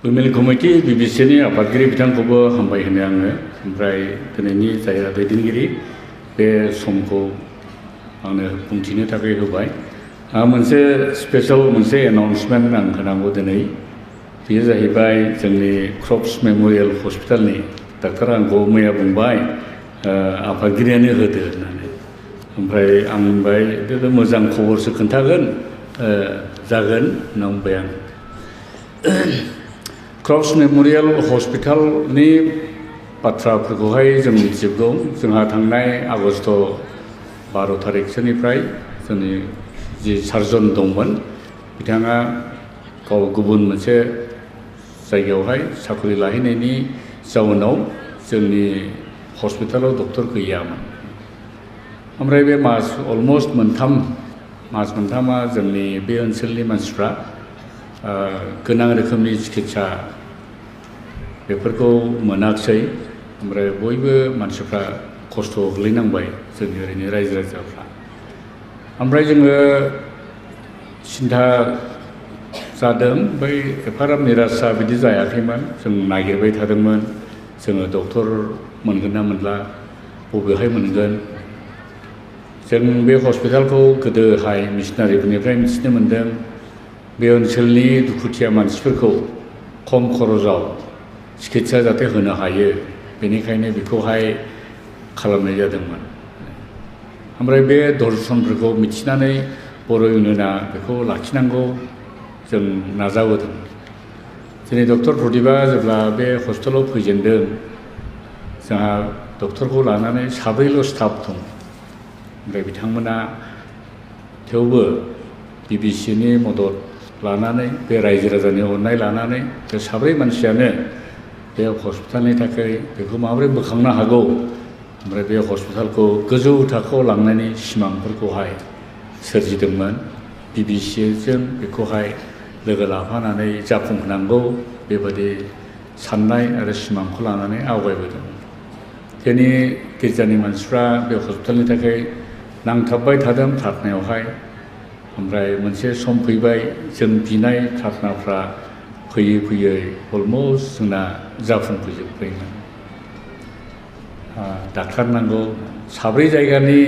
Women Committee BBC आफादगिरि बिथांखौबो हामबाय होनो आङो ओमफ्राय दिनैनि जायहा दैदेनगिरि बे समखौ आंनो बुंथिनो थाखाय होबाय मोनसे स्पेशल मोनसे एनाउन्समेन्ट आं होनांगौ दिनै बेयो जाहैबाय जोंनि क्रप्स मेमोरियेल हस्पिटालनि डाक्टारा आंखौ मैया बुंबाय आफादगिरियानो होदो होननानै ओमफ्राय आं बुंबाय मोजां खबरसो खोन्थागोन जागोन होनना बुंबाय आं क्रप्स मेमोरियेल हस्पिटालनि बाथ्राफोरखौहाय जों मिथिजोबगौ जोंहा थांनाय आगस्ट 12 तारिखसोनिफ्राय जोंनि जि सार्जन दंमोन बिथाङा गाव गुबुन मोनसे जायगायावहाय साख्रि लाहैनायनि जाउनाव जोंनि हस्पिटालाव डक्टर गैयामोन ओमफ्राय बे अलमस्ट मास मोनथामा जोंनि बे ओनसोलनि मानसिफ्रा गोनां रोखोमनि चिकित्सा बेफोरखौ मोनाखिसै ओमफ्राय बयबो मानसिफ्रा खस्थ' गोलैनांबाय जोंनि ओरैनो रायजो राजाफ्रा ओमफ्राय जोङो सिन्था जादों बै एफाराब निराशा बिदि जायाखैमोन जों नागिरबाय थादोंमोन जोङो डक्टर मोनगोन ना मोनला बबेहाय मोनगोन जों बे हस्पिटालखौ गोदोहाय मिशनारिफोरनिफ्राय मिथिनो मोन्दों बे ओनसोलनि दुखुथिया मानसिफोरखौ खम खरसाव चिकित्सा जाहाथे होनो हायो बेनिखायनो बेखौहाय खालामनाय जादोंमोन ओमफ्राय बे दर्शनफोरखौ मिथिनानै बर' इउनियना बेखौ लाखिनांगौ जों नाजाबोदों दिनै डक्टर प्रदीपआ जेब्ला बे हस्पिटालाव फैजेनदों जोंहा डक्टरखौ लानानै साब्रैल' स्टाफ दं ओमफ्राय बिथांमोना थेवबो BBCनि मदद लानानै बे रायजो राजानि अननाय लानानै बे साब्रै मानसियानो बे हस्पिटालनि थाखाय बेखौ माबोरै बोखांनो हागौ ओमफ्राय बे हस्पिटालखौ गोजौ थाखोआव लांनायनि सिमांफोरखौहाय सोरजिदोंमोन BBCजों बेखौहाय लोगो लाफानानै जाफुंहोनांगौ बेबायदि साननाय आरो सिमांखौ लानानै आवगायबोदों दिनै गिर्जानि मानसिफ्रा बे हस्पिटालनि थाखाय नांथाबबाय थादों प्रार्थनायावहाय ओमफ्राय मोनसे सम फैबाय जों बिनाय प्रार्थनाफ्रा फैयै फैयै अलमस्ट जोंना जाफुंफैजोब्बायमोन डाक्टार नांगौ साब्रै जायगानि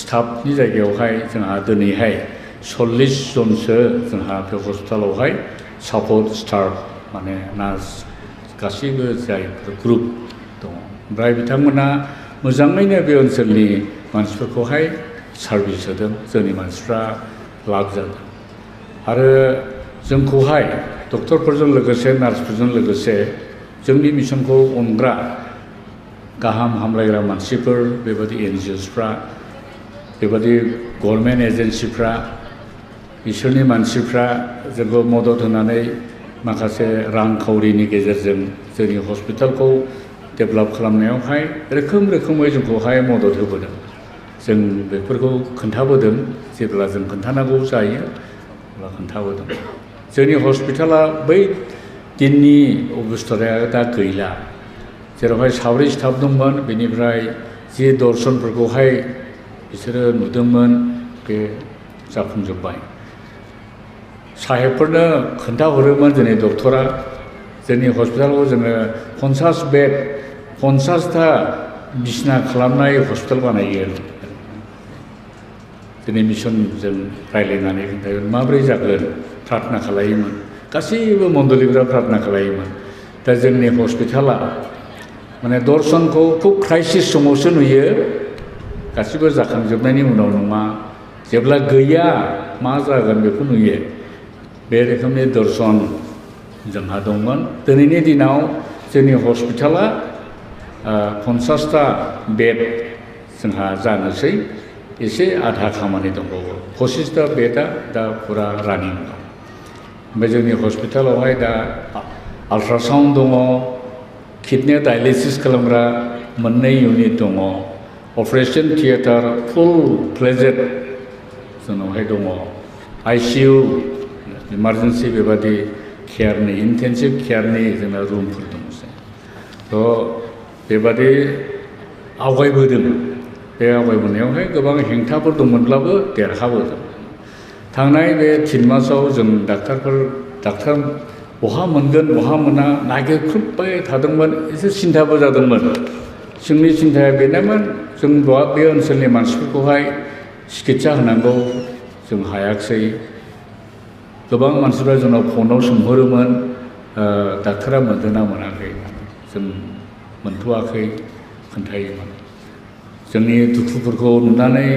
स्टाफनि जायगायावहाय जोंहा दिनैहाय 40 जनसो जोंहा बे हस्पिटालावहाय सापर्ट स्टाफ माने नार्स गासैबो जायफोर ग्रुप दङ ओमफ्राय बिथांमोना मोजाङैनो बे ओनसोलनि मानसिफोरखौहाय सार्भिस होदों जोंनि मानसिफ्रा लाभ जादों आरो जोंखौहाय डक्टरफोरजों लोगोसे नार्सफोरजों लोगोसे जोंनि मिशनखौ अनग्रा गाहाम हामलायग्रा मानसिफोर बेबायदि NGOsफ्रा बेबायदि गभर्नमेन्ट एजेन्सिफ्रा बिसोरनि मानसिफ्रा जोंखौ मदद होनानै माखासे रांखावरिनि गेजेरजों जोंनि हस्पिटालखौ डेभेलप खालामनायावहाय रोखोमै जोंखौहाय मदद होबोदों जों बेफोरखौ खोन्थाबोदों जेब्ला जों खोन्थानांगौ जायो अब्ला खोन्थाबोदों जोंनि हस्पिटाला बै दिननि अबस्थाया दा गैला जेरावहाय साब्रै स्टाफ दंमोन बेनिफ्राय जि दर्शनफोरखौहाय बिसोरो नुदोंमोन बे जाफुंजोब्बाय साहेबफोरनो खोन्थाहरोमोन जोंनि डक्टरा जोंनि हस्पिटालाव जोङो 50 बेड 50टा बिसिना खालामनाय हस्पिटाल बानायो दिनै मिशनजों रायज्लायनानै खोन्थागोन माबोरै जागोन प्रार्थना खालायोमोन गासैबो मण्डलिफोरा प्रार्थना खालायोमोन दा जोंनि हस्पिटाला माने दर्शनखौ खुब क्राइसिस समावसो नुयो गासिबो जाखांजोबनायनि उनाव नङा जेब्ला गैया मा जागोन बेखौ नुयो बे रोखोमनि दर्शन जोंहा दंमोन दिनैनि दिनाव जोंनि हस्पिटाला 50टा बेड जोंहा जानोसै एसे आधा खामानि दंबावो 25टा बेडआ दा फुरा रानिं दं ओमफ्राय जोंनि हस्पिटालावहाय दा आल्ट्रासाउन्ड दङ किडनि डायलिसिस खालामग्रा 2 इउनिट दङ अपारेशन थियेटार फुल फ्लेजेड जोंनावहाय दङ ICU इमारजेन्सि बेबादि केयारनि इन्टेन्सिभ केयारनि जोंना रुमफोर दंसै थ' बेबादि आवगायबोदों बे आवगायबोनायावहाय गोबां हेंथाफोर दंमोनब्लाबो देरहाबोदों थांनाय बे 3 मासाव जों डाक्टार बहा मोनगोन बहा मोना नागिरख्रुबबाय थादोंमोन एसे सिन्थाबो जादोंमोन जोंनि सिन्थाया बेनोमोन जों बे ओनसोलनि मानसिफोरखौहाय सिकित्सा होनांगौ जों हायाखिसै गोबां मानसिफ्रा जोंनाव फनाव सोंहरोमोन डाक्टरा मोनदोंना मोनाखै जों मोनथ'वाखै खोन्थायोमोन जोंनि दुखुफोरखौ नुनानै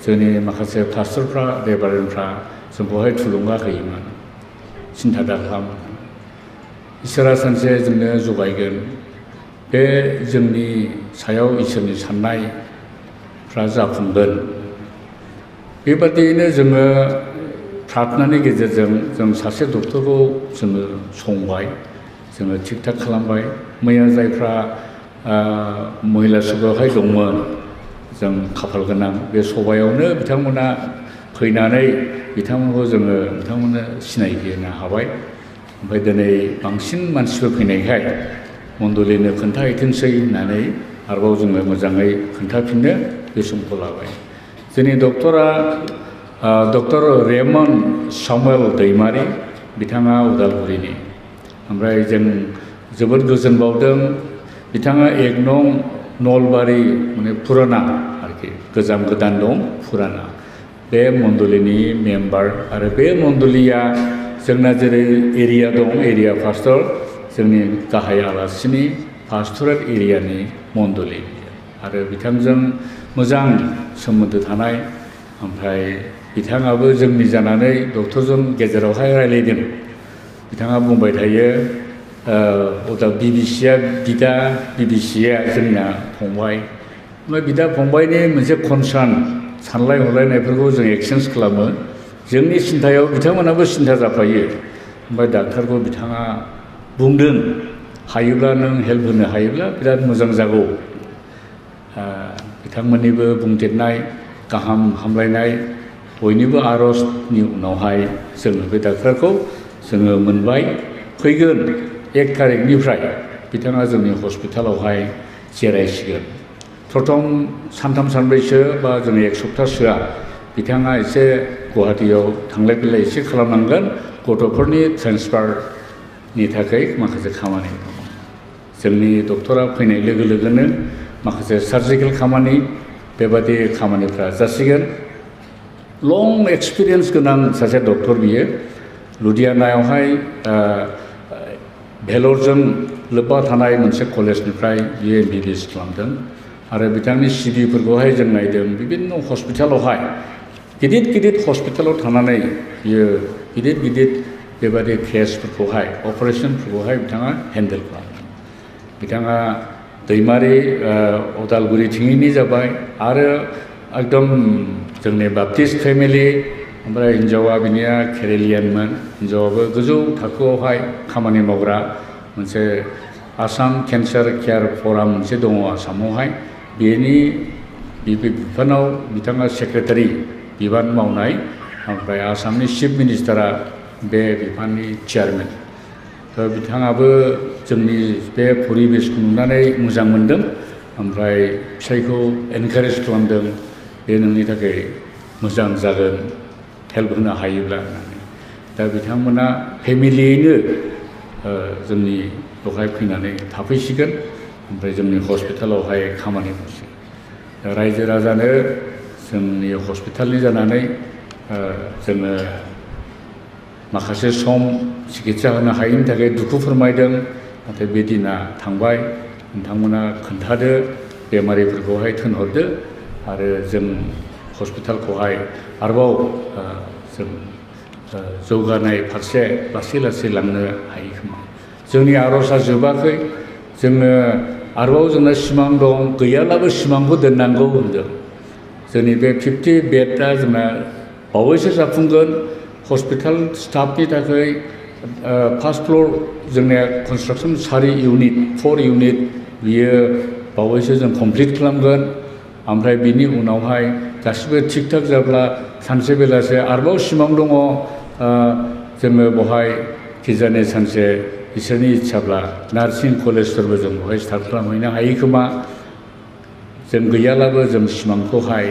जोंनि माखासे पास्टरफ्रा रेभारेन्डफ्रा जोंखौहाय थुलुंगा होयोमोन सिन्था दाखालाम इसोरा सानसे जोंनो जगायगोन बे जोंनि सायाव इसोरनि साननायफ्रा जाफुंगोन बेबादियैनो जोङो प्रार्थनानि गेजेरजों जों सासे डक्टरखौ जोङो संबाय जोङो थिग थाक खालामबाय मैया जायफ्रा महिला सभायावहाय दंमोन जों खाफाल गोनां बे सभायावनो बिथांमोना फैनानै बिथांमोनखौ जोङो बिथांमोननो सिनायथि होनो हाबाय ओमफ्राय दिनै बांसिन मानसिफोर फैनायखाय मण्डलिनो खोन्थाहैथोंसै होननानै आरोबाव जोङो मोजाङै खोन्थाफिननो बे समखौ लाबाय जोंनि डक्टरा डक्टर रेमन सामुएल दैमारि बिथाङा उदालगुरिनि ओमफ्राय जों जोबोद गोजोन बावदों बिथाङा 1 नं नलबारि माने फुराना आरोखि गोजाम गोदान दं फुराना बे मण्डलिनि मेम्बार आरो बे मण्डलिया जोंना जेरै एरिया दं एरिया पास्टर जोंनि गाहाय आलासिनि पास्टरेट एरियानि मण्डलि आरो बिथांजों मोजां सोमोन्दो थानाय ओमफ्राय बिथाङाबो जोंनि जानानै डक्टरजों गेजेरावहाय रायलायदों बिथाङा बुंबाय थायो बिबिसिया बिदा बिबिसिया जोंना फंबाय ओमफ्राय बिदा फंबायनि मोनसे कनसार्न सानलाय हलायनायफोरखौ जों एक्सचेन्ज खालामो जोंनि सिन्थायाव बिथांमोनाबो सिन्था जाफायो ओमफ्राय डाक्टारखौ बिथाङा बुंदों हायोब्ला नों हेल्प होनो हायोब्ला बिराद मोजां जागौ बिथांमोननिबो बुंदेरनाय गाहाम हामलायनाय बयनिबो आरजनि उनावहाय जोङो बे डाक्टारखौ जोङो मोनबाय फैगोन 1 तारिखनिफ्राय बिथाङा जोंनि हस्पिटालावहाय जिरायसिगोन प्रथम सानथाम सानब्रैसो बा जोंनि 1 सप्ताहसोआ बिथाङा एसे गुवाहाटीयाव थांलाय फैलाय एसे खालामनांगोन गथ'फोरनि ट्रेन्सफारनि थाखाय माखासे खामानि दङ जोंनि डक्टरा फैनाय लोगो लोगोनो माखासे सार्जिकेल खामानि बेबादि खामानिफ्रा जासिगोन लं एक्सपिरियेन्स गोनां सासे डक्टर बियो लुधियानायावहाय भेलरजों लोब्बा थानाय मोनसे कलेजनिफ्राय बियो MBBS खालामदों आरो बिथांनि सिभिफोरखौहाय जों नायदों बिभिन्न हस्पिटालावहाय गिदिर गिदिर हस्पिटालाव थानानै बियो गिदिर गिदिर बेबादि केसफोरखौहाय अपारेशनफोरखौहाय बिथाङा हेन्डेल खालामदों बिथाङा दैमारि उदालगुरि थिङैनि जाबाय आरो एकदम जोंनि बाप्टिस्ट फेमिलि ओमफ्राय हिन्जावा बिनिया केरेलियानमोन हिन्जावाबो गोजौ थाखोआवहाय खामानि मावग्रा मोनसे आसाम केन्सार केयार फराम मोनसे दङ आसामावहाय बेनि बिफानाव बिथाङा सेक्रेटारि बिबान मावनाय ओमफ्राय आसामनि चिफ मिनिस्टारा बे बिफाननि चेयारमेन बिथाङाबो जोंनि बे परिबेसखौ नुनानै मोजां मोनदों ओमफ्राय फिसायखौ एनकारेज खालामदों बे नोंनि थाखाय मोजां जागोन हेल्प होनो हायोब्ला होननानै दा बिथांमोना फेमिलियैनो जोंनि बेवहाय फैनानै थाफैसिगोन ओमफ्राय जोंनि हस्पिटालावहाय खामानि मावसिगोन रायजो राजानो जोंनि हस्पिटालनि जानानै जोङो माखासे सम सिकित्सा होनो हायैनि थाखाय दुखु फोरमायदों नाथाय बे दिना थांबाय नोंथांमोना खोन्थादो बेमारिफोरखौहाय थिनहरदो आरो जों हस्पिटालखौहाय आरोबाव जों जौगानाय फारसे लासै लासै लांनो हायो खोमा जोंनि आर'जआ जोबाखै जोङो आरोबाव जोंना सिमां दं गैयाब्लाबो सिमांखौ दोननांगौ होनदों जोंनि बे 50 बेडआ जोंना बावैसो जाफुंगोन हस्पिटाल स्टाफनि थाखाय फार्स्ट फ्ल'र जोंनिया कनस्ट्राक्सन 4 इउनिट बियो बावैसो जों कमप्लिट खालामगोन ओमफ्राय बिनि उनावहाय गासिबो थिग थाक जाब्ला सानसे बेलासे आरोबाव सिमां दङ जोङो बहाय खिजानि सानसे इसोरनि इच्छाब्ला नार्सिं कलेजफोरबो जों बहाय स्टार्ट खालामहैनो हायो खोमा जों गैयाब्लाबो जों सिमांखौहाय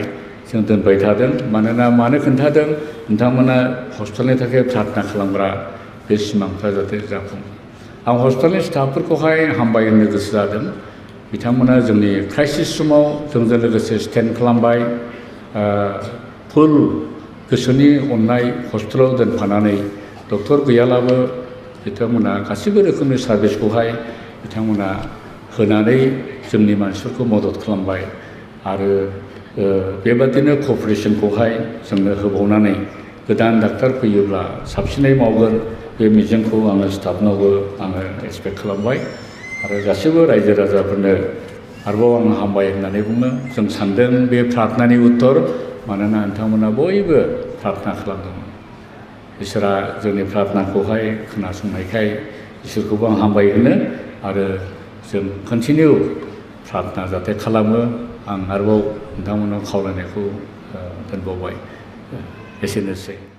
जों दोनबाय थादों मानोना मानो खोन्थादों नोंथांमोना हस्पिटालनि थाखाय प्रार्थना खालामग्रा बे सिमांफ्रा जाहाथे जाफुङो आं हस्पिटालनि स्टाफफोरखौहाय हामबाय होननो गोसो जादों बिथांमोना जोंनि क्राइसिस समाव जोंजों लोगोसे स्टेन्ड खालामबाय फुल गोसोनि अननाय हस्पिटालाव दोनफानानै डक्टर गैयालाबो बिथांमोना गासिबो रोखोमनि सार्भिसखौहाय बिथांमोना होनानै जोंनि मानसिफोरखौ मदद खालामबाय आरो बेबादिनो क'पारेसनखौहाय जोंनो होबावनानै गोदान डाक्टार फैयोब्ला साबसिनै मावगोन बे मिजिंखौ आङो स्टाफनावबो आङो एक्सपेक्ट खालामबाय आरो गासैबो रायजो राजाफोरनो आरोबाव आं हामबाय होननानै बुङो जों सानदों बे प्रार्थनानि उत्तर मानोना नोंथांमोना बयबो प्रार्थना खालामदोंमोन इसोरा जोंनि प्रार्थनाखौहाय खोनासंनायखाय इसोरखौबो आं हामबाय होनो आरो जों कन्टिनिउ प्रार्थना जाहाथे खालामो आं आरोबाव नोंथांमोनाव खावलायनायखौ दोनबावबाय एसेनोसै